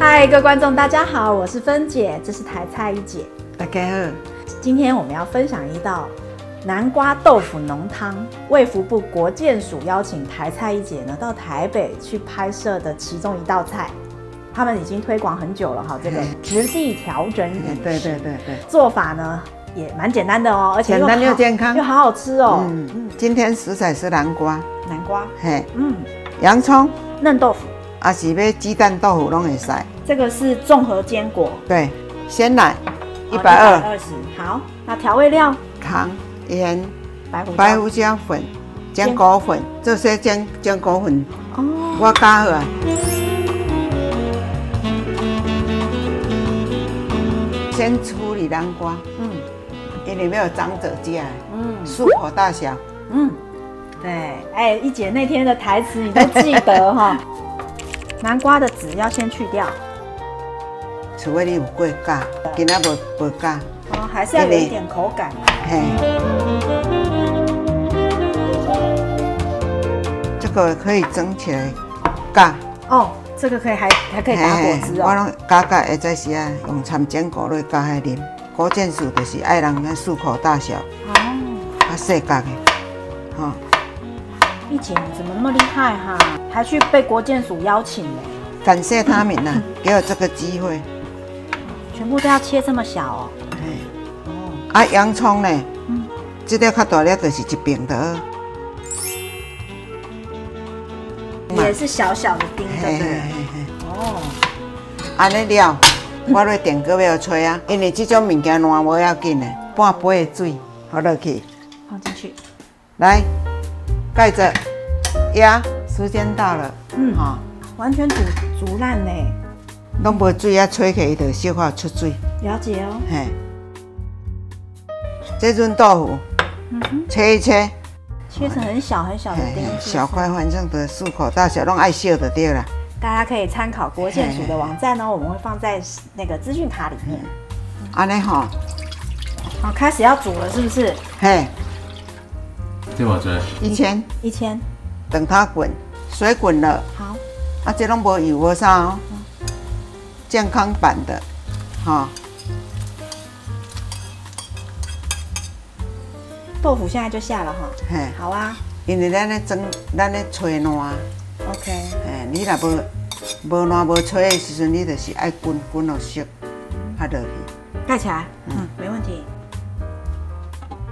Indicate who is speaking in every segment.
Speaker 1: 嗨，各位观众，大家好，我是芬姐，这是台菜一姐。
Speaker 2: 大家好，
Speaker 1: 今天我们要分享一道南瓜豆腐浓汤，卫福部国健署邀请台菜一姐呢到台北去拍摄的其中一道菜。他们已经推广很久了哈，这个质地调整饮食。
Speaker 2: 对，
Speaker 1: 做法呢也蛮简单的哦，而且
Speaker 2: 简单又健康，
Speaker 1: 又好好吃哦。
Speaker 2: 今天食材是南瓜，
Speaker 1: 洋葱、嫩豆腐，
Speaker 2: 还是要鸡蛋豆腐都可以使。
Speaker 1: 这个是综合坚果。
Speaker 2: 对，鲜奶120。
Speaker 1: 好，那调味料
Speaker 2: 糖、盐、
Speaker 1: 白胡
Speaker 2: 椒粉、坚果粉，这些坚果粉我加好啊。先处理南瓜，因为没有长者价，漱口大小，
Speaker 1: 对，哎，一姐那天的台词你都记得哈。南瓜的籽要先去掉，
Speaker 2: 除非你有过假，今仔无假，
Speaker 1: 还是要有一点口感。
Speaker 2: 这个可以蒸起来加。
Speaker 1: 这个可以还可以打果汁哦。
Speaker 2: 我拢加会再时啊，用掺坚果类加来啉。国健署就是爱人咱漱口大小，较细角的，
Speaker 1: 一姐你怎么那么厉害哈？还去被国健署邀请呢？
Speaker 2: 感谢他们呐，给我这个机会。
Speaker 1: 全部都要切这么小哦。
Speaker 2: 洋葱呢？这个较大粒就是一柄的。
Speaker 1: 也是小小的丁，对不对？
Speaker 2: 安尼料，我来电锅要吹啊，因为这种物件烂无要紧的，半杯的水放落去，
Speaker 1: 放进去，
Speaker 2: 来盖着压，时间到了，
Speaker 1: 完全煮烂呢，
Speaker 2: 拢无水啊，吹起就小可出水。
Speaker 1: 了解哦。
Speaker 2: 这润豆腐，切一切。
Speaker 1: 切成很小很小的丁，
Speaker 2: 小块，反正的漱口大小，拢爱小就对了。
Speaker 1: 大家可以参考国健署的网站哦，我们会放在那个资讯卡里面。
Speaker 2: 安尼好，
Speaker 1: 开始要煮了，是不是？
Speaker 3: 这我做
Speaker 2: 1000，等它滚，水滚了。好，这拢无油无啥哦，健康版的，
Speaker 1: 豆腐现在就下了哈。好啊。
Speaker 2: 因为咱咧蒸，咱咧吹烂。
Speaker 1: OK。
Speaker 2: 你若无烂无吹的时阵，你就是爱滚落熟，拍落去。
Speaker 1: 盖起来。没问题。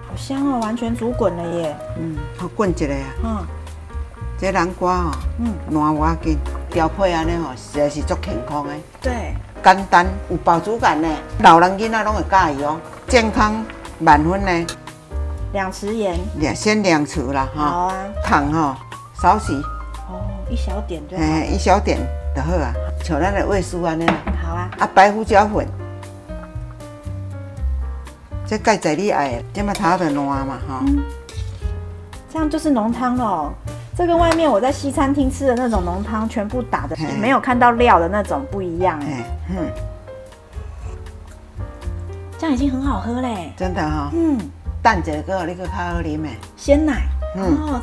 Speaker 1: 好香哦，完全煮滚了耶。
Speaker 2: 好滚一下啊。这南瓜烂无要紧，调配安尼实在是足健康的。
Speaker 1: 对。
Speaker 2: 简单有饱足感呢，老人囡仔拢会喜欢哦。健康满分呢。
Speaker 1: 2匙盐，
Speaker 2: 先2匙啦，
Speaker 1: 好啊。
Speaker 2: 糖少许，
Speaker 1: 一小点就好。
Speaker 2: 一小点就好啊，像咱的味素安尼啦。
Speaker 1: 好啊。
Speaker 2: 白胡椒粉，这盖在你爱的，这么它的烂嘛
Speaker 1: 这样就是浓汤了。这跟外面我在西餐厅吃的那种浓汤，全部打的没有看到料的那种不一样这样已经很好喝嘞。
Speaker 2: 真的蛋一个你个较好啉的
Speaker 1: 鲜奶，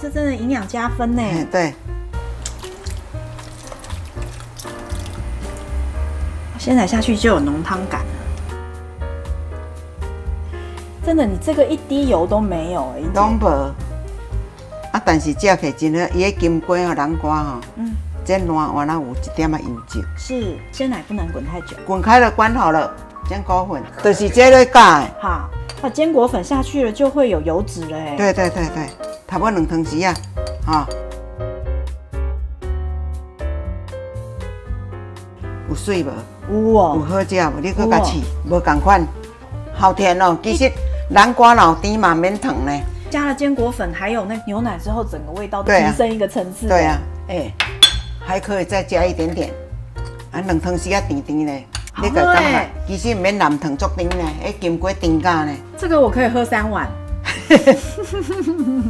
Speaker 1: 这真的营养加分呢。
Speaker 2: 对，
Speaker 1: 鲜奶下去就有浓汤感了。真的，你这个一滴油都没有哎。
Speaker 2: 拢无。但是食起真好，伊个金瓜南瓜这烂完了有一点油脂。
Speaker 1: 是，鲜奶不能滚太久。
Speaker 2: 滚开了，关好了，坚果粉就是这类加的。
Speaker 1: 好。坚果粉下去了就会有油脂了哎。
Speaker 2: 对，差不多2汤匙啊，有水无？有好食无？你搁加试，无同款，好甜哦。其实南瓜老甜嘛免烫呢。
Speaker 1: 加了坚果粉还有那牛奶之后，整个味道都提升一个层次。
Speaker 2: 对啊，还可以再加一点点，2汤匙啊甜甜呢。你个感觉其实唔免蓝糖足甜呢，金瓜甜咖呢。这
Speaker 1: 个我可以喝3碗。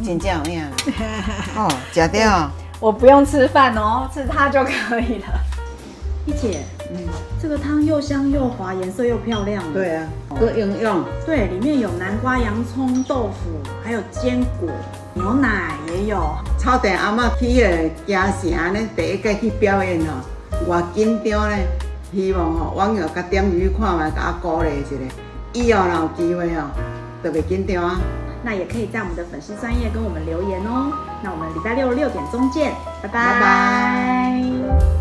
Speaker 2: 真正有影。吃掉。
Speaker 1: 我不用吃饭哦，吃它就可以了。一姐，这个汤又香又滑，颜色又漂亮。
Speaker 2: 对啊，多营养。
Speaker 1: 对，里面有南瓜、洋葱、豆腐，还有坚果，牛奶也有。
Speaker 2: 草地阿嬷去个嘉城呢，第一个去表演哦，偌紧张呢。希望网友甲点入去看卖，甲我鼓励一下。以后若有机会就袂紧张啊。
Speaker 1: 那也可以在我们的粉丝专页跟我们留言哦。那我们礼拜六6点钟见，拜拜。
Speaker 2: 拜拜。